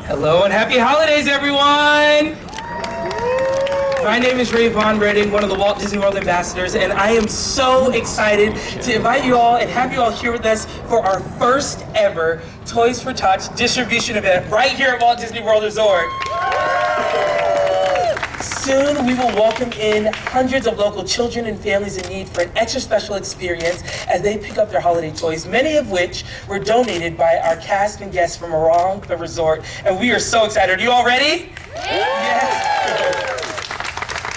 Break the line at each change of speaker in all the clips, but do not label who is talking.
Hello and happy holidays, everyone! My name is Raevon, one of the Walt Disney World ambassadors, and I am so excited to invite you all and have you all here with us for our first ever Toys for Tots distribution event right here at Walt Disney World Resort. Soon, we will welcome in hundreds of local children and families in need for an extra special experience as they pick up their holiday toys, many of which were donated by our cast and guests from around the resort. And we are so excited. Are you all ready? Yes.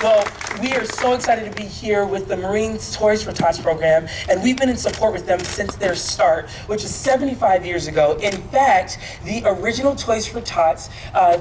Well, we are so excited to be here with the Marines Toys for Tots program, and we've been in support with them since their start, which is 75 years ago. In fact, the original Toys for Tots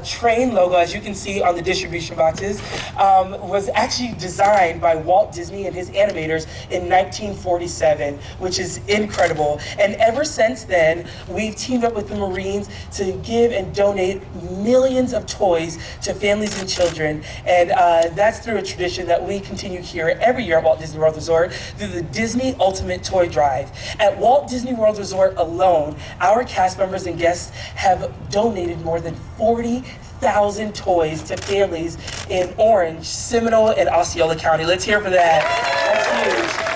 train logo, as you can see on the distribution boxes, was actually designed by Walt Disney and his animators in 1947, which is incredible. And ever since then, we've teamed up with the Marines to give and donate millions of toys to families and children, and that's through a tradition that we continue here every year at Walt Disney World Resort through the Disney Ultimate Toy Drive. At Walt Disney World Resort alone, our cast members and guests have donated more than 40,000 toys to families in Orange, Seminole, and Osceola County. Let's hear for that. That's huge.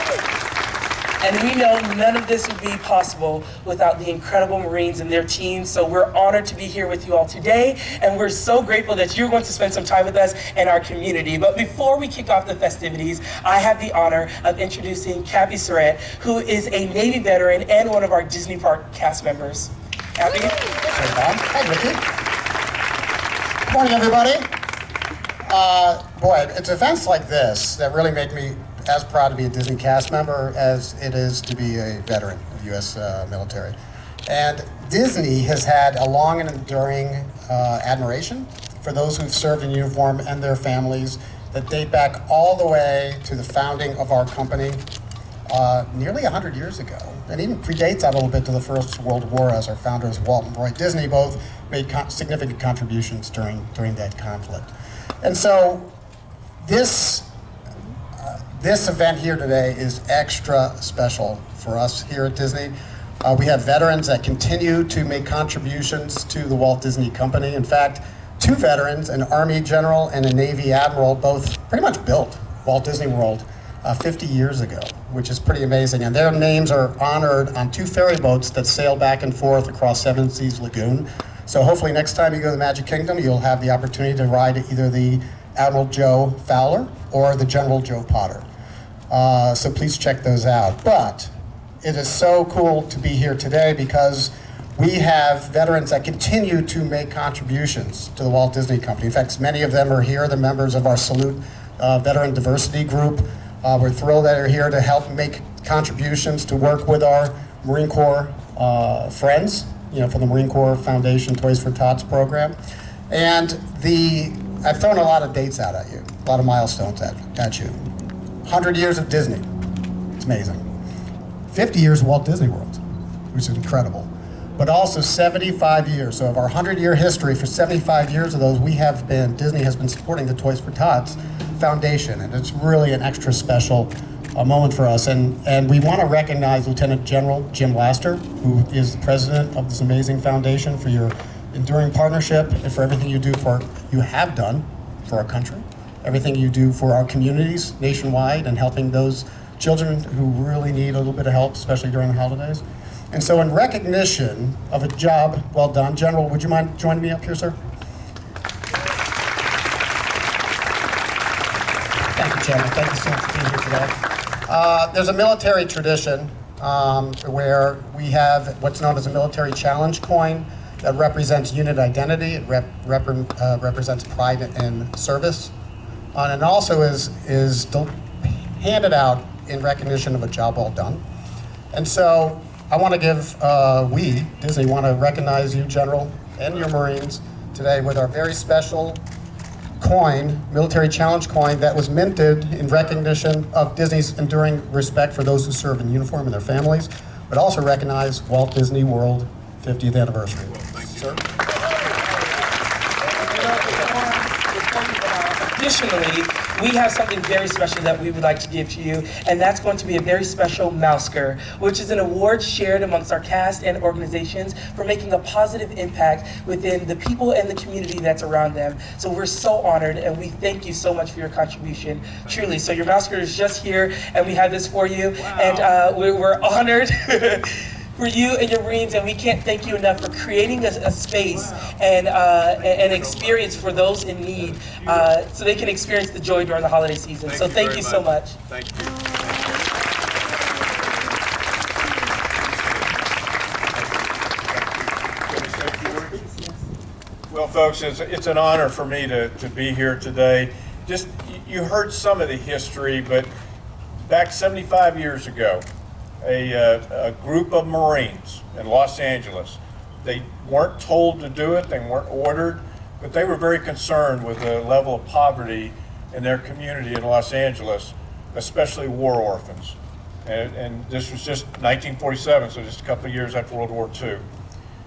And we know none of this would be possible without the incredible Marines and their teams, so we're honored to be here with you all today, and we're so grateful that you're going to spend some time with us and our community. But before we kick off the festivities, I have the honor of introducing Cappy Surette, who is a Navy veteran and one of our Disney Park cast members. Cappy?
Hey, Bob. Hi, Ricky. Good morning, everybody. Boy, it's events like this that really make me as proud to be a Disney cast member as it is to be a veteran of the U.S. military. And Disney has had a long and enduring admiration for those who've served in uniform and their families that date back all the way to the founding of our company nearly 100 years ago. And even predates that a little bit to the First World War, as our founders, Walt and Roy Disney, both made significant contributions during that conflict. And so this event here today is extra special for us here at Disney. We have veterans that continue to make contributions to the Walt Disney Company. In fact, two veterans, an Army general and a Navy admiral, both pretty much built Walt Disney World 50 years ago, which is pretty amazing. And their names are honored on two ferry boats that sail back and forth across Seven Seas Lagoon. So hopefully next time you go to the Magic Kingdom, you'll have the opportunity to ride either the Admiral Joe Fowler or the General Joe Potter. So please check those out. But it is so cool to be here today because we have veterans that continue to make contributions to the Walt Disney Company. In fact, many of them are here, the members of our Salute Veteran Diversity Group. We're thrilled that they're here to help make contributions to work with our Marine Corps friends, for the Marine Corps Foundation Toys for Tots program. And I've thrown a lot of dates out at you, a lot of milestones at you. 100 years of Disney, it's amazing. 50 years of Walt Disney World, which is incredible. But also 75 years, so of our 100-year history, for 75 years of those, Disney has been supporting the Toys for Tots Foundation, and it's really an extra special moment for us. And we want to recognize Lieutenant General Jim Laster, who is the president of this amazing foundation, for your enduring partnership and for everything you have done for our country, everything you do for our communities nationwide, and helping those children who really need a little bit of help, especially during the holidays. And so in recognition of a job well done, General, would you mind joining me up here, sir? Thank you, Chairman. Thank you so much for being here today. There's a military tradition where we have what's known as a military challenge coin that represents unit identity. It represents pride in service. And also is handed out in recognition of a job well done. And so I want to Disney want to recognize you, General, and your Marines today with our very special coin, military challenge coin, that was minted in recognition of Disney's enduring respect for those who serve in uniform and their families, but also recognize Walt Disney World 50th anniversary. Well, thank you. Sir?
Additionally, we have something very special that we would like to give to you, and that's going to be a very special Mousker, which is an award shared amongst our cast and organizations for making a positive impact within the people and the community that's around them. So we're so honored, and we thank you so much for your contribution, truly. So your Mousker is just here, and we have this for you, and we're honored for you and your Marines, and we can't thank you enough for creating a space and an experience for those in need, so they can experience the joy during the holiday season. So thank you so much.
Thank you. Well, folks, it's an honor for me to be here today. Just, you heard some of the history, but back 75 years ago, a group of Marines in Los Angeles, they weren't told to do it, they weren't ordered, but they were very concerned with the level of poverty in their community in Los Angeles, especially war orphans. And this was just 1947, so just a couple of years after World War II.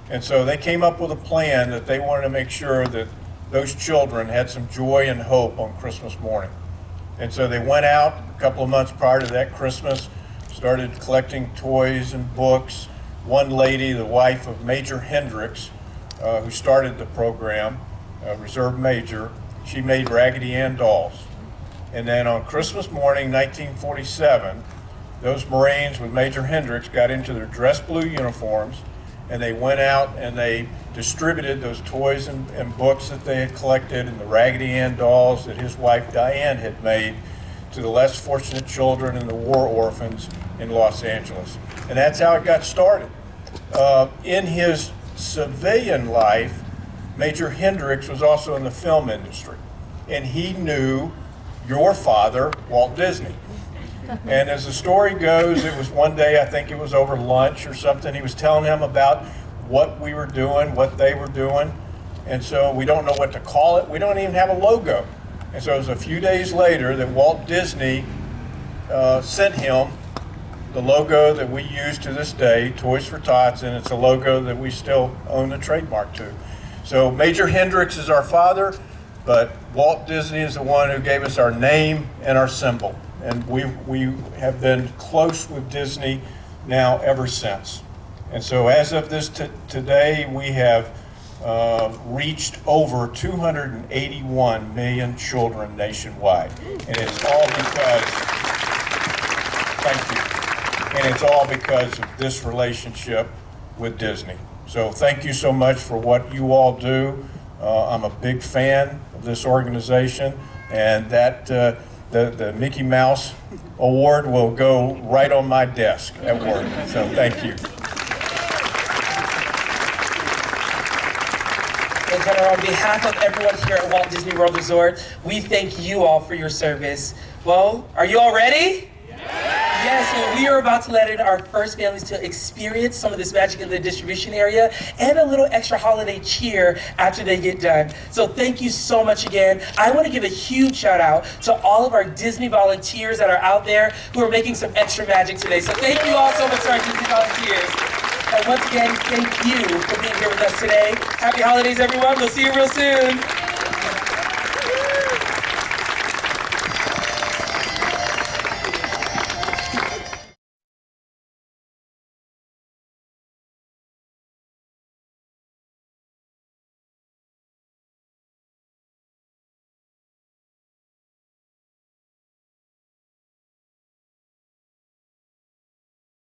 And so they came up with a plan that they wanted to make sure that those children had some joy and hope on Christmas morning. And so they went out a couple of months prior to that Christmas, started collecting toys and books. One lady, the wife of Major Hendricks, who started the program, Reserve Major, she made Raggedy Ann dolls. And then on Christmas morning, 1947, those Marines with Major Hendricks got into their dress blue uniforms, and they went out and they distributed those toys and books that they had collected and the Raggedy Ann dolls that his wife Diane had made to the less fortunate children and the war orphans in Los Angeles. And that's how it got started. In his civilian life, Major Hendricks was also in the film industry, and he knew your father, Walt Disney. And as the story goes, it was one day, I think it was over lunch or something, he was telling him about what we were doing, what they were doing, and so we don't know what to call it. We don't even have a logo. And so it was a few days later that Walt Disney sent him the logo that we use to this day, Toys for Tots, and it's a logo that we still own the trademark to. So Major Hendricks is our father, but Walt Disney is the one who gave us our name and our symbol. And we have been close with Disney now ever since. And so as of this today, we have reached over 281 million children nationwide. And it's all because, thank you, and it's all because of this relationship with Disney. So thank you so much for what you all do. I'm a big fan of this organization, and that the Mickey Mouse Award will go right on my desk at work. So thank you.
And General, on behalf of everyone here at Walt Disney World Resort, we thank you all for your service. Well, are you all ready? Yes, well, we are about to let in our first families to experience some of this magic in the distribution area and a little extra holiday cheer after they get done. So thank you so much again. I want to give a huge shout out to all of our Disney volunteers that are out there who are making some extra magic today. So thank you all so much to our Disney volunteers. And once again, thank you for being here with us today. Happy holidays, everyone. We'll see you real soon.